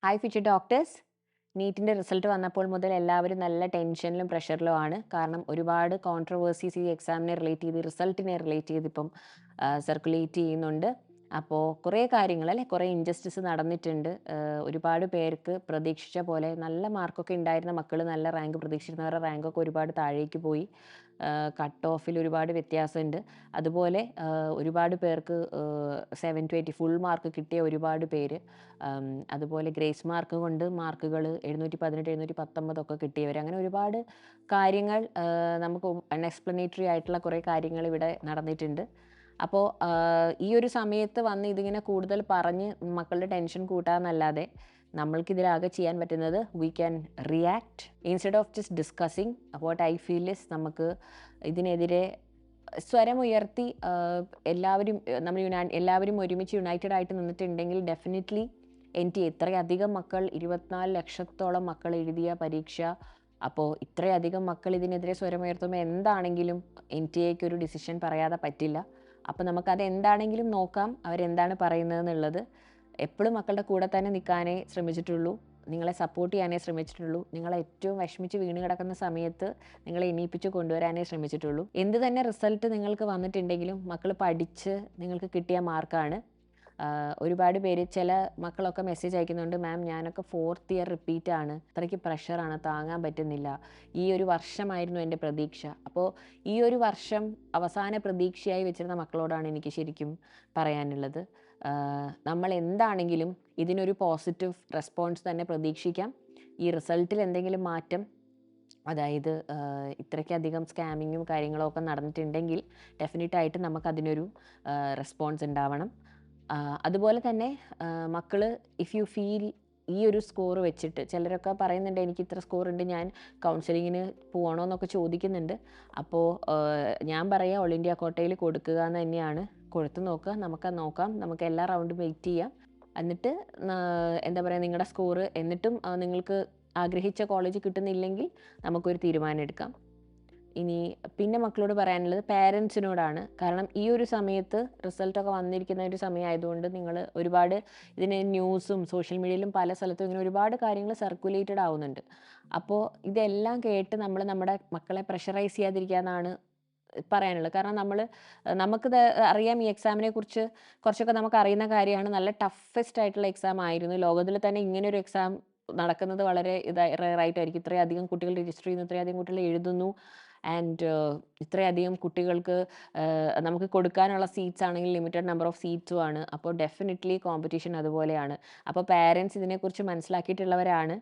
Hi future doctors. നീറ്റിൻ്റെ result വന്നപ്പോൾ മുതൽ എല്ലാവരും നല്ല ടെൻഷനിലും പ്രഷറിലും ആണ്. കാരണം ഒരുപാട് കോൺട്രവേഴ്സീസ് ഈ എക്സാമിനെ റിലേറ്റ് ചെയ്ത് റിസൾട്ടിനെ റിലേറ്റ് ചെയ്ത് ഇപ്പം സർക്കുലേറ്റ് ചെയ്യുന്നുണ്ട്. അപ്പോൾ കുറേ കാര്യങ്ങൾ അല്ലേ, കുറേ ഇൻജസ്റ്റിസ് നടന്നിട്ടുണ്ട്. ഒരുപാട് പേർക്ക് പ്രതീക്ഷിച്ച പോലെ നല്ല മാർക്കൊക്കെ ഉണ്ടായിരുന്ന മക്കൾ നല്ല റാങ്ക് പ്രതീക്ഷിച്ചിരുന്നവരുടെ റാങ്കൊക്കെ ഒരുപാട് താഴേക്ക് പോയി. കട്ട് ഓഫിൽ ഒരുപാട് വ്യത്യാസമുണ്ട്. അതുപോലെ ഒരുപാട് പേർക്ക് 720 ഫുൾ മാർക്ക് കിട്ടിയ ഒരുപാട് പേര്, അതുപോലെ ഗ്രേസ് മാർക്ക് കൊണ്ട് മാർക്കുകൾ 718 719 ഒക്കെ കിട്ടിയവർ, അങ്ങനെ ഒരുപാട് കാര്യങ്ങൾ നമുക്ക് അൺഎക്സ്പ്ലനേറ്ററി ആയിട്ടുള്ള കുറേ കാര്യങ്ങൾ ഇവിടെ നടന്നിട്ടുണ്ട്. അപ്പോൾ ഈ ഒരു സമയത്ത് വന്ന് ഇതിങ്ങനെ കൂടുതൽ പറഞ്ഞ് മക്കളുടെ ടെൻഷൻ കൂട്ടാന്നല്ലാതെ നമ്മൾക്കിതിലാകെ ചെയ്യാൻ പറ്റുന്നത് we can react instead of just discussing. What I feel is നമുക്ക് ഇതിനെതിരെ സ്വരമുയർത്തി എല്ലാവരും നമ്മൾ എല്ലാവരും ഒരുമിച്ച് യുണൈറ്റഡ് ആയിട്ട് നിന്നിട്ടുണ്ടെങ്കിൽ ഡെഫിനറ്റ്ലി ഇത്രയധികം മക്കൾ 24 ലക്ഷത്തോളം മക്കൾ എഴുതിയ പരീക്ഷ. അപ്പോൾ ഇത്രയധികം മക്കൾ ഇതിനെതിരെ സ്വരമുയർത്തുമ്പോൾ എന്താണെങ്കിലും എൻ ടി എക്ക് ഒരു ഡിസിഷൻ പറയാതെ പറ്റില്ല. അപ്പോൾ നമുക്കത് എന്താണെങ്കിലും നോക്കാം, അവരെന്താണ് പറയുന്നതെന്നുള്ളത്. എപ്പോഴും മക്കളുടെ കൂടെ തന്നെ നിൽക്കാനേ ശ്രമിച്ചിട്ടുള്ളൂ, നിങ്ങളെ സപ്പോർട്ട് ചെയ്യാനേ ശ്രമിച്ചിട്ടുള്ളൂ. നിങ്ങളെ ഏറ്റവും വിഷമിച്ച് വീണ് കിടക്കുന്ന സമയത്ത് നിങ്ങളെ എണീപ്പിച്ച് കൊണ്ടുവരാനേ ശ്രമിച്ചിട്ടുള്ളൂ. എന്ത് തന്നെ റിസൾട്ട് നിങ്ങൾക്ക് വന്നിട്ടുണ്ടെങ്കിലും മക്കൾ പഠിച്ച് നിങ്ങൾക്ക് കിട്ടിയ മാർക്കാണ്. ഒരുപാട് പേര്, ചില മക്കളൊക്കെ മെസ്സേജ് അയക്കുന്നുണ്ട്, മാം ഞാനൊക്കെ 4th ഇയർ റിപ്പീറ്റാണ്, അത്രയ്ക്ക് പ്രഷറാണ്, താങ്ങാൻ പറ്റുന്നില്ല, ഈ ഒരു വർഷമായിരുന്നു എൻ്റെ പ്രതീക്ഷ. അപ്പോൾ ഈ ഒരു വർഷം അവസാന പ്രതീക്ഷയായി വെച്ചിരുന്ന മക്കളോടാണ് എനിക്ക് ശരിക്കും പറയാനുള്ളത്. നമ്മൾ എന്താണെങ്കിലും ഇതിനൊരു പോസിറ്റീവ് റെസ്പോൺസ് തന്നെ പ്രതീക്ഷിക്കാം. ഈ റിസൾട്ടിൽ എന്തെങ്കിലും മാറ്റം, അതായത് ഇത്രയ്ക്കധികം സ്കാമിങ്ങും കാര്യങ്ങളും ഒക്കെ നടന്നിട്ടുണ്ടെങ്കിൽ ഡെഫിനറ്റായിട്ട് നമുക്കതിനൊരു റെസ്പോൺസ് ഉണ്ടാവണം. അതുപോലെ തന്നെ മക്കൾ, ഇഫ് യു ഫീൽ ഈ ഒരു സ്കോർ വെച്ചിട്ട്, ചിലരൊക്കെ പറയുന്നുണ്ട് എനിക്ക് ഇത്ര സ്കോർ ഉണ്ട്, ഞാൻ കൗൺസിലിങ്ങിന് പോകണോ എന്നൊക്കെ ചോദിക്കുന്നുണ്ട്. അപ്പോൾ ഞാൻ പറയാം ഓൾ ഇന്ത്യ കോട്ടയിൽ കൊടുക്കുക എന്ന് തന്നെയാണ്. കൊടുത്തു നോക്കുക, നമുക്കത് നോക്കാം, നമുക്ക് എല്ലാ റൗണ്ടും വെയിറ്റ് ചെയ്യാം. എന്നിട്ട് എന്താ പറയുക, നിങ്ങളുടെ സ്കോർ എന്നിട്ടും നിങ്ങൾക്ക് ആഗ്രഹിച്ച കോളേജ് കിട്ടുന്നില്ലെങ്കിൽ നമുക്കൊരു തീരുമാനം എടുക്കാം. ഇനി പിന്നെ മക്കളോട് പറയാനുള്ളത് പാരൻസിനോടാണ്. കാരണം ഈ ഒരു സമയത്ത് റിസൾട്ടൊക്കെ വന്നിരിക്കുന്ന ഒരു സമയമായതുകൊണ്ട് നിങ്ങൾ ഒരുപാട് ഇതിന് ന്യൂസും സോഷ്യൽ മീഡിയയിലും പല സ്ഥലത്തും ഇങ്ങനെ ഒരുപാട് കാര്യങ്ങൾ സർക്കുലേറ്റഡ് ആവുന്നുണ്ട്. അപ്പോൾ ഇതെല്ലാം കേട്ട് നമ്മൾ നമ്മുടെ മക്കളെ പ്രഷറൈസ് ചെയ്യാതിരിക്കുക എന്നാണ് പറയാനുള്ളത്. കാരണം നമുക്കിത് അറിയാം, ഈ എക്സാമിനെ കുറിച്ച് കുറച്ചൊക്കെ നമുക്ക് അറിയുന്ന കാര്യമാണ്. നല്ല ടഫസ്റ്റ് ആയിട്ടുള്ള എക്സാം ആയിരുന്നു. ലോകത്തിൽ തന്നെ ഇങ്ങനൊരു എക്സാം നടക്കുന്നത് വളരെ റെയറായിട്ടായിരിക്കും. ഇത്രയധികം കുട്ടികൾ രജിസ്റ്റർ ചെയ്യുന്നു, ഇത്രയധികം കുട്ടികൾ എഴുതുന്നു, ആൻഡ് ഇത്രയധികം കുട്ടികൾക്ക് നമുക്ക് കൊടുക്കാനുള്ള സീറ്റ്സ് ആണെങ്കിൽ ലിമിറ്റഡ് നമ്പർ ഓഫ് സീറ്റ്സും ആണ്. അപ്പോൾ ഡെഫിനറ്റ്ലി കോമ്പറ്റീഷൻ അതുപോലെയാണ്. അപ്പോൾ പാരൻസ് ഇതിനെക്കുറിച്ച് മനസ്സിലാക്കിയിട്ടുള്ളവരാണ്.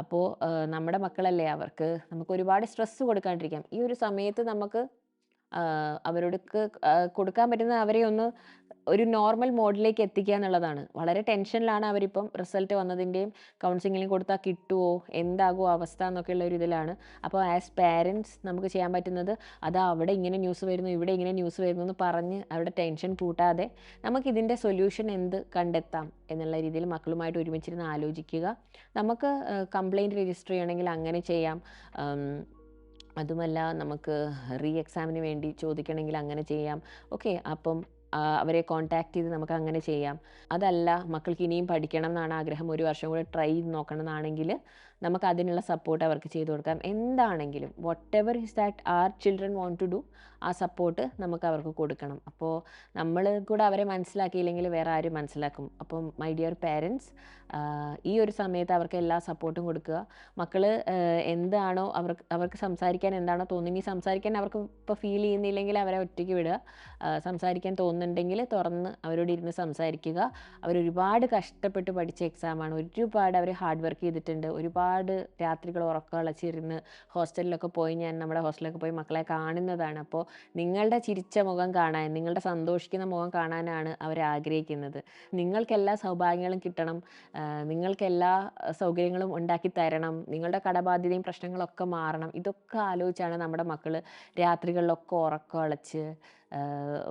അപ്പോൾ നമ്മുടെ മക്കളല്ലേ, അവർക്ക് നമുക്ക് ഒരുപാട് സ്ട്രെസ്സ് കൊടുക്കാണ്ടിരിക്കാം. ഈ ഒരു സമയത്ത് നമുക്ക് അവരോടൊക്കെ കൊടുക്കാൻ പറ്റുന്നത് അവരെ ഒന്ന് ഒരു നോർമൽ മോഡിലേക്ക് എത്തിക്കുക എന്നുള്ളതാണ്. വളരെ ടെൻഷനിലാണ് അവരിപ്പം, റിസൾട്ട് വന്നതിൻ്റെയും കൗൺസിലിംഗ് കൊടുത്താൽ കിട്ടുമോ, എന്താകുമോ അവസ്ഥ എന്നൊക്കെയുള്ള ഒരു ഇതിലാണ്. അപ്പോൾ ആസ് പാരൻസ് നമുക്ക് ചെയ്യാൻ പറ്റുന്നത്, അതാ അവിടെ ഇങ്ങനെ ന്യൂസ് വരുന്നു, ഇവിടെ ഇങ്ങനെ ന്യൂസ് വരുന്നു എന്ന് പറഞ്ഞ് അവരുടെ ടെൻഷൻ കൂട്ടാതെ നമുക്കിതിൻ്റെ സൊല്യൂഷൻ എന്ത് കണ്ടെത്താം എന്നുള്ള രീതിയിൽ മക്കളുമായിട്ട് ഒരുമിച്ചിരുന്ന് ആലോചിക്കുക. നമുക്ക് കംപ്ലയിൻറ്റ് രജിസ്റ്റർ ചെയ്യണമെങ്കിൽ അങ്ങനെ ചെയ്യാം. അതുമല്ല, നമുക്ക് റീ എക്സാമിന് വേണ്ടി ചോദിക്കണമെങ്കിൽ അങ്ങനെ ചെയ്യാം. ഓക്കെ, അപ്പം അവരെ കോൺടാക്റ്റ് ചെയ്ത് നമുക്ക് അങ്ങനെ ചെയ്യാം. അതല്ല, മക്കൾക്ക് ഇനിയും പഠിക്കണം എന്നാണ് ആഗ്രഹം, ഒരു വർഷം കൂടെ ട്രൈ ചെയ്ത് നോക്കണം എന്നാണെങ്കിൽ നമുക്ക് അതിനുള്ള സപ്പോർട്ട് അവർക്ക് ചെയ്തു കൊടുക്കാം. എന്താണെങ്കിലും whatever is that our children want to do, ആ സപ്പോർട്ട് നമുക്ക് അവർക്ക് കൊടുക്കണം. അപ്പോൾ നമ്മൾ കൂടെ അവരെ മനസ്സിലാക്കിയില്ലെങ്കിൽ വേറെ ആരും മനസ്സിലാക്കും. അപ്പം മൈ ഡിയർ പാരൻസ്, ഈ ഒരു സമയത്ത് അവർക്ക് എല്ലാ സപ്പോർട്ടും കൊടുക്കുക. മക്കൾ എന്താണോ അവർക്ക് സംസാരിക്കാൻ എന്താണോ തോന്നുന്നത്, ഇനി സംസാരിക്കാൻ അവർക്ക് ഇപ്പോൾ ഫീൽ ചെയ്യുന്നില്ലെങ്കിൽ അവരെ ഒറ്റയ്ക്ക് വിടുക. സംസാരിക്കാൻ തോന്നുന്നുണ്ടെങ്കിൽ തുറന്ന് അവരോട് ഇരുന്ന് സംസാരിക്കുക. അവരൊരുപാട് കഷ്ടപ്പെട്ട് പഠിച്ച എക്സാമാണ്, ഒരുപാട് അവർ ഹാർഡ് വർക്ക് ചെയ്തിട്ടുണ്ട്, ഒരുപാട് രാത്രികൾ ഉറക്കമുളച്ചിരുന്ന് ഹോസ്റ്റലിലൊക്കെ പോയി, ഞാൻ നമ്മുടെ ഹോസ്റ്റലിലൊക്കെ പോയി മക്കളെ കാണുന്നതാണ്. അപ്പോൾ നിങ്ങളുടെ ചിരിച്ച മുഖം കാണാൻ, നിങ്ങളുടെ സന്തോഷിക്കുന്ന മുഖം കാണാനാണ് അവർ ആഗ്രഹിക്കുന്നത്. നിങ്ങൾക്കെല്ലാ സൗഭാഗ്യങ്ങളും കിട്ടണം, നിങ്ങൾക്കെല്ലാ സൗകര്യങ്ങളും ഉണ്ടാക്കി തരണം, നിങ്ങളുടെ കടബാധ്യതയും പ്രശ്നങ്ങളൊക്കെ മാറണം. ഇതൊക്കെ ആലോചിച്ചാണ് നമ്മുടെ മക്കൾ രാത്രികളിലൊക്കെ ഉറക്കമുളച്ച്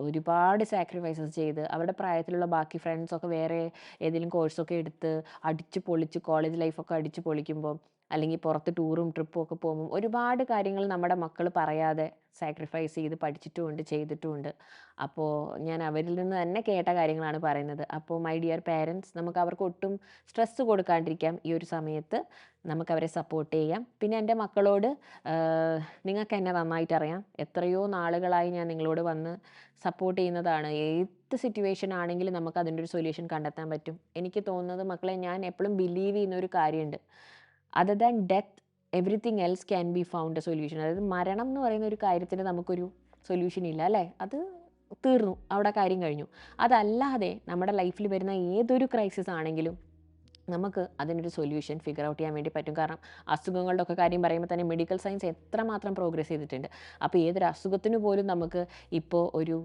ഒരുപാട് സാക്രിഫൈസസ് ചെയ്ത് അവരുടെ പ്രായത്തിലുള്ള ബാക്കി ഫ്രണ്ട്സൊക്കെ വേറെ ഏതെങ്കിലും കോഴ്സൊക്കെ എടുത്ത് അടിച്ച് പൊളിച്ച് കോളേജ് ലൈഫൊക്കെ അടിച്ച് പൊളിക്കുമ്പോൾ, അല്ലെങ്കിൽ പുറത്ത് ടൂറും ട്രിപ്പും ഒക്കെ പോകുമ്പോൾ ഒരുപാട് കാര്യങ്ങൾ നമ്മുടെ മക്കൾ പറയാതെ സാക്രിഫൈസ് ചെയ്ത് പഠിച്ചിട്ടുമുണ്ട്, ചെയ്തിട്ടുമുണ്ട്. അപ്പോൾ ഞാൻ അവരിൽ നിന്ന് തന്നെ കേട്ട കാര്യങ്ങളാണ് പറയുന്നത്. അപ്പോൾ മൈ ഡിയർ പേരൻസ്, നമുക്ക് അവർക്ക് ഒട്ടും സ്ട്രെസ്സ് കൊടുക്കാണ്ടിരിക്കാം. ഈ ഒരു സമയത്ത് നമുക്കവരെ സപ്പോർട്ട് ചെയ്യാം. പിന്നെ എൻ്റെ മക്കളോട്, നിങ്ങൾക്ക് എന്നെ നന്നായിട്ടറിയാം. എത്രയോ നാളുകളായി ഞാൻ നിങ്ങളോട് വന്ന് സപ്പോർട്ട് ചെയ്യുന്നതാണ്. ഏത് സിറ്റുവേഷൻ ആണെങ്കിലും നമുക്ക് അതിൻ്റെ ഒരു സൊല്യൂഷൻ കണ്ടെത്താൻ പറ്റും. എനിക്ക് തോന്നുന്നത് മക്കളെ, ഞാൻ എപ്പോഴും ബിലീവ് ചെയ്യുന്ന ഒരു കാര്യമുണ്ട്. Other than death everything else can be found A solution. അതായത് മരണം എന്ന് പറയുന്ന ഒരു കാര്യത്തിന് നമുക്കൊരു സൊല്യൂഷൻ ഇല്ല, അല്ലേ? അത് തീർന്നു, അവിടെ കാര്യം കഴിഞ്ഞു. അതല്ലാതെ നമ്മുടെ ലൈഫിൽ വരുന്ന ഏതൊരു ക്രൈസിസ് ആണെങ്കിലും നമുക്ക് അതിനൊരു സൊല്യൂഷൻ ഫിഗർ ഔട്ട് ചെയ്യാൻ വേണ്ടി പറ്റും. കാരണം അസുഖങ്ങളുടെ ഒക്കെ കാര്യം പറയുമ്പോൾ തന്നെ മെഡിക്കൽ സയൻസ് എത്രമാത്രം പ്രോഗ്രസ് ചെയ്തിട്ടുണ്ട്. അപ്പോൾ ഏതൊരു അസുഖത്തിന് പോലും നമുക്ക് ഇപ്പോൾ ഒരു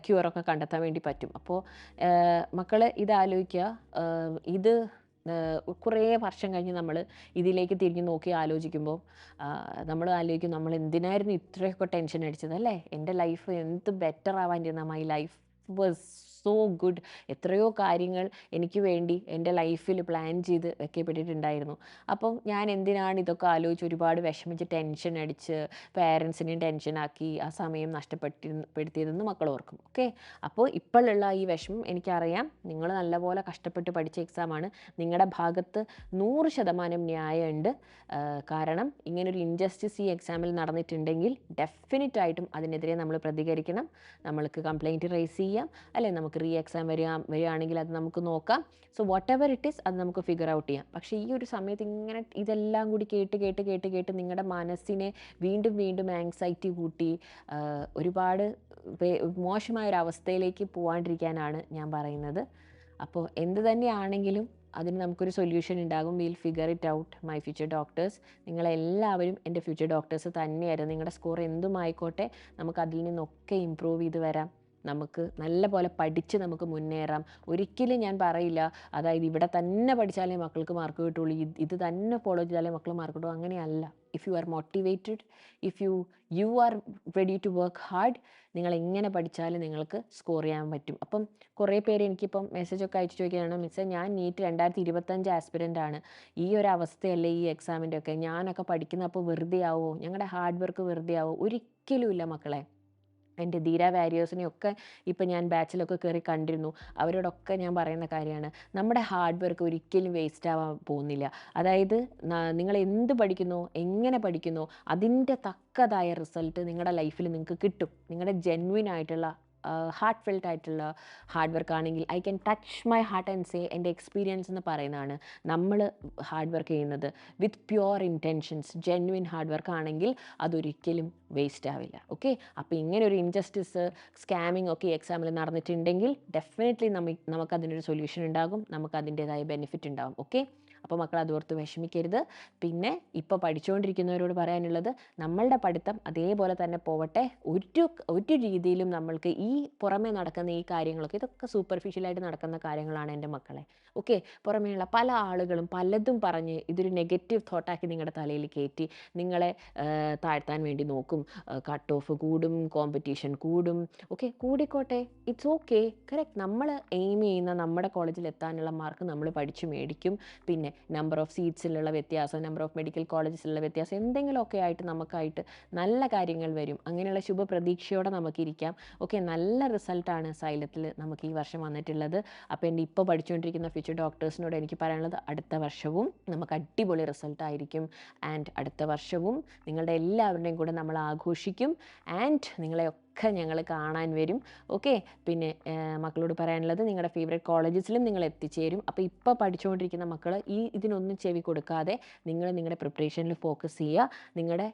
ക്യൂറൊക്കെ കണ്ടെത്താൻ വേണ്ടി പറ്റും. അപ്പോൾ മക്കൾ ഇത് ആലോചിക്കുക. ഇത് കുറേ വർഷം കഴിഞ്ഞ് നമ്മൾ ഇതിലേക്ക് തിരിഞ്ഞ് നോക്കി ആലോചിക്കുമ്പോൾ നമ്മൾ ആലോചിക്കും, നമ്മൾ എന്തിനായിരുന്നു ഇത്രയൊക്കെ ടെൻഷൻ അടിച്ചത്, അല്ലേ? എൻ്റെ ലൈഫ് എന്ത് ബെറ്റർ ആവാണ്ടിരുന്ന, my life was so good. എത്രയോ കാര്യങ്ങൾ എനിക്ക് വേണ്ടി എൻ്റെ ലൈഫിൽ പ്ലാൻ ചെയ്ത് വെക്കപ്പെട്ടിട്ടുണ്ടായിരുന്നു. അപ്പം ഞാൻ എന്തിനാണ് ഇതൊക്കെ ആലോചിച്ച് ഒരുപാട് വിഷമിച്ച് ടെൻഷൻ അടിച്ച് പേരൻസിനെയും ടെൻഷനാക്കി ആ സമയം നഷ്ടപ്പെടുത്തിയതെന്ന് മക്കൾ ഓർക്കും. ഓക്കെ, അപ്പോൾ ഇപ്പോഴുള്ള ഈ വിഷമം എനിക്കറിയാം. നിങ്ങൾ നല്ലപോലെ കഷ്ടപ്പെട്ട് പഠിച്ച എക്സാമാണ്. നിങ്ങളുടെ ഭാഗത്ത് 100% ന്യായമുണ്ട്. കാരണം ഇങ്ങനൊരു ഇൻജസ്റ്റിസ് ഈ എക്സാമിൽ നടന്നിട്ടുണ്ടെങ്കിൽ ഡെഫിനറ്റായിട്ടും അതിനെതിരെ നമ്മൾ പ്രതികരിക്കണം. നമ്മൾക്ക് കംപ്ലയിൻറ്റ് റേസ് ചെയ്യാം, അല്ലെ? നമുക്ക് റീ എക്സാം വരികയാണെങ്കിൽ അത് നമുക്ക് നോക്കാം. So what ever it is, അത് നമുക്ക് ഫിഗർ ഔട്ട് ചെയ്യാം. പക്ഷേ ഈ ഒരു സമയത്ത് ഇങ്ങനെ ഇതെല്ലാം കൂടി കേട്ട് നിങ്ങളുടെ മനസ്സിനെ വീണ്ടും വീണ്ടും ആങ്സൈറ്റി കൂട്ടി ഒരുപാട് മോശമായൊരവസ്ഥയിലേക്ക് പോകാണ്ടിരിക്കാനാണ് ഞാൻ പറയുന്നത്. അപ്പോൾ എന്ത് തന്നെയാണെങ്കിലും അതിന് നമുക്കൊരു സൊല്യൂഷൻ ഉണ്ടാകും. Will figure it out, my future doctors. നിങ്ങളെല്ലാവരും എൻ്റെ ഫ്യൂച്ചർ ഡോക്ടേഴ്സ് തന്നെയായിരുന്നു. നിങ്ങളുടെ സ്കോർ എന്തുമായിക്കോട്ടെ, നമുക്ക് അതിൽ നിന്നൊക്കെ ഇമ്പ്രൂവ് ചെയ്ത് വരാം. നമുക്ക് നല്ല പോലെ പഠിച്ച് നമുക്ക് മുന്നേറാം. ഒരിക്കലും ഞാൻ പറയില്ല, അതായത് ഇവിടെ തന്നെ പഠിച്ചാലേ മക്കൾക്ക് മാർക്ക് കിട്ടുള്ളൂ, ഇത് തന്നെ ഫോളോ ചെയ്താലേ മക്കൾ മാർക്ക് കിട്ടുള്ളൂ. അങ്ങനെയല്ല. If you are motivated, if you are ready to work hard, നിങ്ങൾ എങ്ങനെ പഠിച്ചാലും നിങ്ങൾക്ക് സ്കോർ ചെയ്യാൻ പറ്റും. അപ്പം കുറേ പേര് എനിക്കിപ്പം മെസ്സേജൊക്കെ അയച്ചു ചോദിക്കുകയാണ്, മിസ്സേ ഞാൻ നീറ്റ് 2025 ആസ്പിരൻ്റ് ആണ്, ഈ ഒരു അവസ്ഥയല്ലേ ഈ എക്സാമിൻ്റെ ഒക്കെ, ഞാനൊക്കെ പഠിക്കുന്ന അപ്പോൾ വെറുതെ ആവുമോ, ഞങ്ങളുടെ ഹാർഡ് വർക്ക് വെറുതെ ആവുമോ? ഒരിക്കലും ഇല്ല മക്കളെ. എൻ്റെ ധീര വാരിയേഴ്സിനെയൊക്കെ ഇപ്പം ഞാൻ ബാച്ചിലൊക്കെ കയറി കണ്ടിരുന്നു. അവരോടൊക്കെ ഞാൻ പറയുന്ന കാര്യമാണ്, നമ്മുടെ ഹാർഡ് വർക്ക് ഒരിക്കലും വേസ്റ്റ് ആവാൻ പോകുന്നില്ല. അതായത് നിങ്ങൾ എന്ത് പഠിക്കുന്നോ, എങ്ങനെ പഠിക്കുന്നോ, അതിൻ്റെ തക്കതായ റിസൾട്ട് നിങ്ങളുടെ ലൈഫിൽ നിങ്ങൾക്ക് കിട്ടും. നിങ്ങളുടെ ജെന്വിൻ ആയിട്ടുള്ള ഹാർട്ട് ഫെൽറ്റ് ആയിട്ടുള്ള ഹാർഡ് വർക്ക് ആണെങ്കിൽ, I can touch my heart and say, എൻ്റെ എക്സ്പീരിയൻസ് എന്ന് പറയുന്നതാണ്, നമ്മൾ ഹാർഡ് വർക്ക് ചെയ്യുന്നത് with pure intentions, genuine hard work ആണെങ്കിൽ അതൊരിക്കലും വേസ്റ്റ് ആവില്ല. ഓക്കെ, അപ്പോൾ ഇങ്ങനെ ഒരു ഇൻജസ്റ്റിസ്, സ്കാമിങ് ഒക്കെ എക്സാമിൽ നടന്നിട്ടുണ്ടെങ്കിൽ ഡെഫിനറ്റ്ലി നമുക്കതിനൊരു സൊല്യൂഷൻ ഉണ്ടാകും, നമുക്കതിൻ്റേതായ ബെനിഫിറ്റ് ഉണ്ടാകും. ഓക്കെ, അപ്പോൾ മക്കൾ അതോർത്ത് വിഷമിക്കരുത്. പിന്നെ ഇപ്പോൾ പഠിച്ചുകൊണ്ടിരിക്കുന്നവരോട് പറയാനുള്ളത്, നമ്മളുടെ പഠിത്തം അതേപോലെ തന്നെ പോവട്ടെ. ഒരു രീതിയിലും നമ്മൾക്ക് ഈ പുറമേ നടക്കുന്ന ഈ കാര്യങ്ങളൊക്കെ, ഇതൊക്കെ സൂപ്പർഫിഷ്യലായിട്ട് നടക്കുന്ന കാര്യങ്ങളാണ് എൻ്റെ മക്കളെ. ഓക്കെ, പുറമേയുള്ള പല ആളുകളും പലതും പറഞ്ഞ് ഇതൊരു നെഗറ്റീവ് തോട്ടാക്കി നിങ്ങളുടെ തലയിൽ കയറ്റി നിങ്ങളെ താഴ്ത്താൻ വേണ്ടി നോക്കും. കട്ട് ഓഫ് കൂടും, കോമ്പറ്റീഷൻ കൂടും. ഓക്കെ, കൂടിക്കോട്ടെ, ഇറ്റ്സ് ഓക്കെ, കറക്റ്റ്. നമ്മൾ എയിം ചെയ്യുന്ന നമ്മുടെ കോളേജിൽ എത്താനുള്ള മാർക്ക് നമ്മൾ പഠിച്ചു മേടിക്കും. പിന്നെ നമ്പർ ഓഫ് സീറ്റ്സിലുള്ള വ്യത്യാസം, നമ്പർ ഓഫ് മെഡിക്കൽ കോളേജസിലുള്ള വ്യത്യാസം, എന്തെങ്കിലുമൊക്കെ ആയിട്ട് നമുക്കായിട്ട് നല്ല കാര്യങ്ങൾ വരും. അങ്ങനെയുള്ള ശുഭപ്രതീക്ഷയോടെ നമുക്കിരിക്കാം. ഓക്കെ, നല്ല റിസൾട്ടാണ് സൈലത്തിൽ നമുക്ക് ഈ വർഷം വന്നിട്ടുള്ളത്. അപ്പോൾ എൻ്റെ ഇപ്പോൾ പഠിച്ചുകൊണ്ടിരിക്കുന്ന ഫ്യൂച്ചർ ഡോക്ടേഴ്സിനോട് എനിക്ക് പറയാനുള്ളത്, അടുത്ത വർഷവും നമുക്ക് അടിപൊളി റിസൾട്ടായിരിക്കും. ആൻഡ് അടുത്ത വർഷവും നിങ്ങളുടെ എല്ലാവരുടെയും കൂടെ നമ്മൾ ആഘോഷിക്കും. ആൻഡ് നിങ്ങളെയൊക്കെ ഞങ്ങൾ കാണാൻ വരും. ഓക്കെ, പിന്നെ മക്കളോട് പറയാനുള്ളത്, നിങ്ങളുടെ ഫേവറേറ്റ് കോളേജസിലും നിങ്ങൾ എത്തിച്ചേരും. അപ്പോൾ ഇപ്പോൾ പഠിച്ചുകൊണ്ടിരിക്കുന്ന മക്കൾ ഇതിനൊന്നും ചെവി കൊടുക്കാതെ നിങ്ങളുടെ പ്രിപ്പറേഷനിൽ ഫോക്കസ് ചെയ്യുക. നിങ്ങളുടെ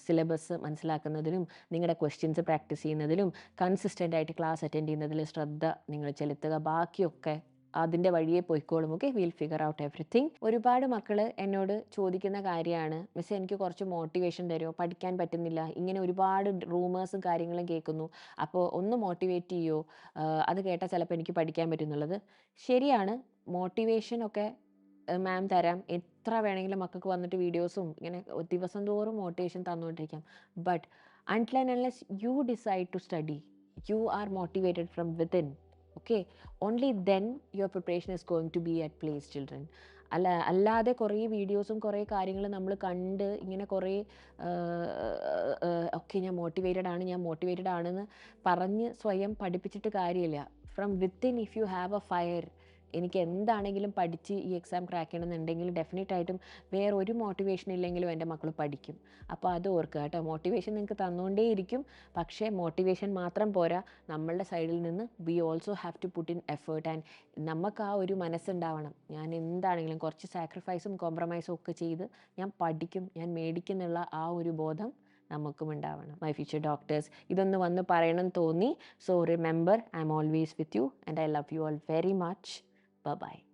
സിലബസ് മനസ്സിലാക്കുന്നതിലും നിങ്ങളുടെ ക്വസ്റ്റ്യൻസ് പ്രാക്ടീസ് ചെയ്യുന്നതിലും കൺസിസ്റ്റൻ്റ് ആയിട്ട് ക്ലാസ് അറ്റൻഡ് ചെയ്യുന്നതിൽ ശ്രദ്ധ നിങ്ങൾ ചെലുത്തുക. ബാക്കിയൊക്കെ അതിൻ്റെ വഴിയെ പോയിക്കോളും. Okay, will figure out everything. ഒരുപാട് മക്കൾ എന്നോട് ചോദിക്കുന്ന കാര്യമാണ്, മിസ് എനിക്ക് കുറച്ച് മോട്ടിവേഷൻ തരുമോ, പഠിക്കാൻ പറ്റുന്നില്ല, ഇങ്ങനെ ഒരുപാട് റൂമേഴ്സും കാര്യങ്ങളും കേൾക്കുന്നു, അപ്പോൾ ഒന്ന് മോട്ടിവേറ്റ് ചെയ്യുമോ, അത് കേട്ടാൽ ചിലപ്പോൾ എനിക്ക് പഠിക്കാൻ പറ്റും എന്നുള്ളത്. ശരിയാണ്, മോട്ടിവേഷനൊക്കെ മാം തരാം. എത്ര വേണമെങ്കിലും മക്കൾക്ക് വന്നിട്ട് വീഡിയോസും ഇങ്ങനെ ദിവസം തോറും മോട്ടിവേഷൻ തന്നുകൊണ്ടിരിക്കാം. But until and unless you decide to study, you are motivated from within, okay, only then your preparation is going to be at place, children. അല്ലാതെ കുറേ വീഡിയോസും കുറേ കാര്യങ്ങളും നമ്മൾ കണ്ട് ഇങ്ങനെ കുറേ ഓക്കെ ഞാൻ മോട്ടിവേറ്റഡ് ആണെന്ന് പറഞ്ഞ് സ്വയം പഠിപ്പിച്ചിട്ട് കാര്യമില്ല. From within if you have A fire, എനിക്ക് എന്താണെങ്കിലും പഠിച്ച് ഈ എക്സാം ക്രാക്ക് ചെയ്യണമെന്നുണ്ടെങ്കിൽ ഡെഫിനറ്റായിട്ടും വേറെ ഒരു മോട്ടിവേഷൻ ഇല്ലെങ്കിലും എൻ്റെ മക്കൾ പഠിക്കും. അപ്പോൾ അത് ഓർക്കുക കേട്ടോ. മോട്ടിവേഷൻ നിങ്ങൾക്ക് തന്നുകൊണ്ടേയിരിക്കും, പക്ഷേ മോട്ടിവേഷൻ മാത്രം പോരാ, നമ്മളുടെ സൈഡിൽ നിന്ന് we also have to put in effort. And നമുക്ക് ആ ഒരു മനസ്സുണ്ടാവണം, ഞാൻ എന്താണെങ്കിലും കുറച്ച് സാക്രിഫൈസും കോംപ്രമൈസും ഒക്കെ ചെയ്ത് ഞാൻ പഠിക്കും, ഞാൻ മേടിക്കും എന്നുള്ള ആ ഒരു ബോധം നമുക്കും ഉണ്ടാവണം. മൈ ഫ്യൂച്ചർ ഡോക്ടേഴ്സ്, ഇതൊന്ന് വന്ന് പറയണം തോന്നി. So remember, I M always with you and I love you all very much. Bye-bye.